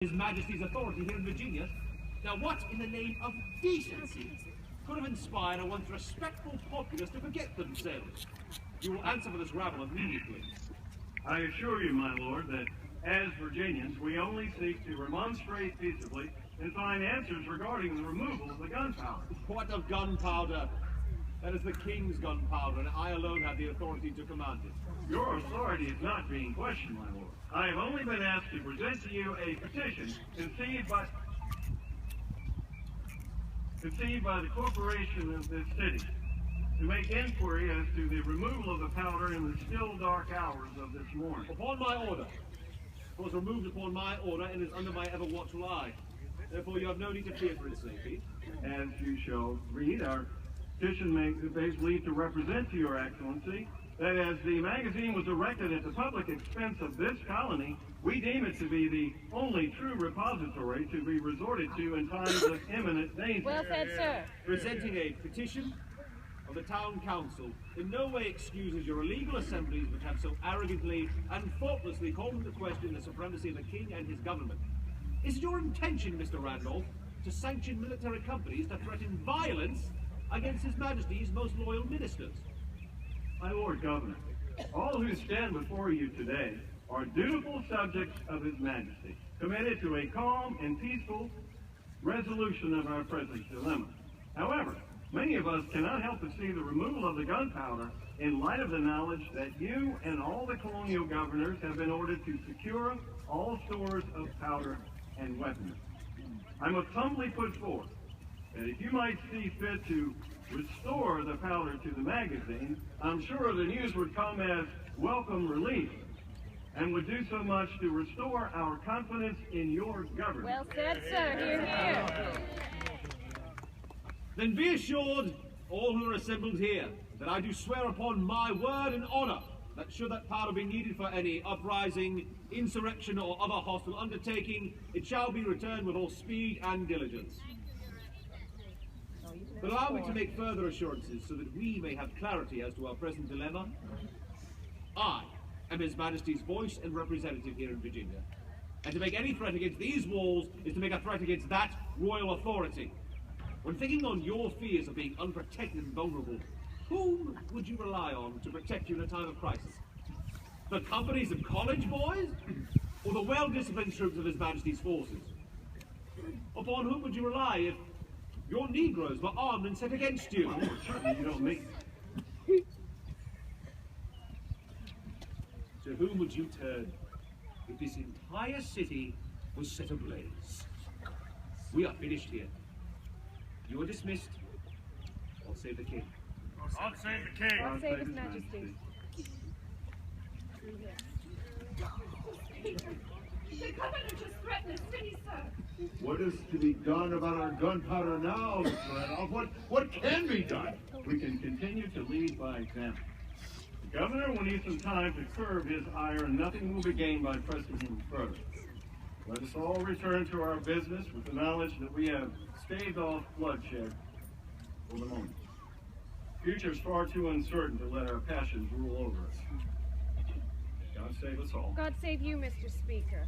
His Majesty's authority here in Virginia. Now what in the name of decency could have inspired a once respectful populace to forget themselves? You will answer for this rabble immediately. I assure you, my lord, that as Virginians, we only seek to remonstrate peaceably and find answers regarding the removal of the gunpowder. What of gunpowder? That is the king's gunpowder, and I alone have the authority to command it. Your authority is not being questioned, my lord. I have only been asked to present to you a petition conceived by the corporation of this city to make inquiry as to the removal of the powder in the still dark hours of this morning. Upon my order. It was removed upon my order and is under my ever watchful eye. Therefore you have no need to fear for its safety. As you shall read, our petition begs leave to represent to your excellency that as the magazine was erected at the public expense of this colony, we deem it to be the only true repository to be resorted to in times of imminent danger. Well said, sir. Presenting a petition of the town council in no way excuses your illegal assemblies which have so arrogantly and thoughtlessly called into question the supremacy of the king and his government. Is it your intention, Mr. Randolph, to sanction military companies to threaten violence against His Majesty's most loyal ministers? My Lord Governor, all who stand before you today are dutiful subjects of His Majesty, committed to a calm and peaceful resolution of our present dilemma. However, many of us cannot help but see the removal of the gunpowder in light of the knowledge that you and all the colonial governors have been ordered to secure all stores of powder and weaponry. I must humbly put forth that if you might see fit to restore the powder to the magazine, I'm sure the news would come as welcome relief and would do so much to restore our confidence in your government. Well said, sir. Hear, hear. Then be assured, all who are assembled here, that I do swear upon my word and honor that should that powder be needed for any uprising, insurrection, or other hostile undertaking, it shall be returned with all speed and diligence. But allow me to make further assurances so that we may have clarity as to our present dilemma. I am His Majesty's voice and representative here in Virginia, and to make any threat against these walls is to make a threat against that royal authority. When thinking on your fears of being unprotected and vulnerable, whom would you rely on to protect you in a time of crisis? The companies of college boys? Or the well-disciplined troops of His Majesty's forces? Upon whom would you rely if your Negroes were armed and set against you? Oh, certainly you don't make... To whom would you turn if this entire city was set ablaze? We are finished here. You are dismissed. God save the king. God save the king. God save His Majesty. The governor just threatened the city, sir. What is to be done about our gunpowder now, Mr. Randolph? What can be done? We can continue to lead by example. The governor will need some time to curb his ire, and nothing will be gained by pressing him further. Let us all return to our business with the knowledge that we have staved off bloodshed for the moment. The future is far too uncertain to let our passions rule over us. God save us all. God save you, Mr. Speaker.